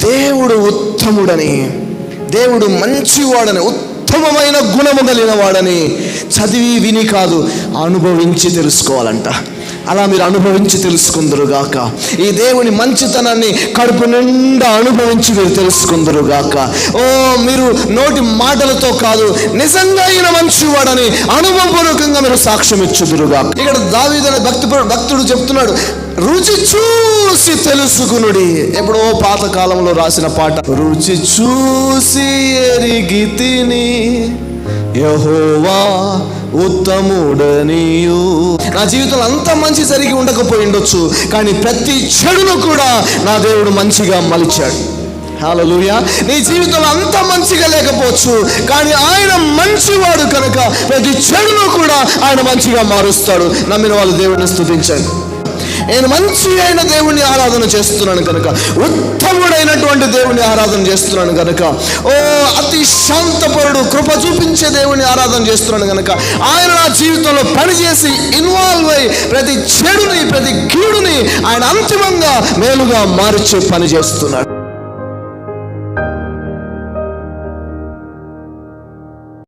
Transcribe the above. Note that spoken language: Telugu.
దేవుడు ఉత్తముడని, దేవుడు మంచివాడని, ఉత్తమమైన గుణము కలిగిన వాడని చదివి విని కాదు, అనుభవించి తెలుసుకోవాలంట. అలా మీరు అనుభవించి తెలుసుకుందరుగాక. ఈ దేవుని మంచితనాన్ని కడుపు నిండా అనుభవించి మీరు తెలుసుకుందరుగాక. మీరు నోటి మాటలతో కాదు, నిజంగా ఈయన మంచివాడని అనుభవపూర్వకంగా మీరు సాక్ష్యం ఇచ్చుదురుగాక. ఇక్కడ దావీదు అనే భక్తుడు చెప్తున్నాడు, రుచి చూసి తెలుసుకునుడి. ఎప్పుడో పాత కాలంలో రాసిన పాట. రుచి చూసి ఎరిగి తిని యెహోవా ఉత్తముడనియు. నా జీవితంలో అంత మంచి జరిగి ఉండకపోయి ఉండొచ్చు, కానీ ప్రతి చెడును కూడా నా దేవుడు మంచిగా మలిచాడు. హల్లెలూయా. నీ జీవితంలో అంత మంచిగా లేకపోవచ్చు, కానీ ఆయన మంచివాడు కనుక ప్రతి చెడును కూడా ఆయన మంచిగా మారుస్తాడు. నమ్మిన వాళ్ళు దేవుడిని స్తుతించండి. నేను మంచి అయిన దేవుణ్ణి ఆరాధన చేస్తున్నాను కనుక, ఉత్తముడైనటువంటి దేవుణ్ణి ఆరాధన చేస్తున్నాను కనుక, అతి శాంతపరుడు, కృప చూపించే దేవుణ్ణి ఆరాధన చేస్తున్నాను కనుక, ఆయన నా జీవితంలో పనిచేసి ఇన్వాల్వ్ అయి ప్రతి చెడుని, ప్రతి కీడుని ఆయన అంతిమంగా మేలుగా మార్చి పని చేస్తున్నాడు.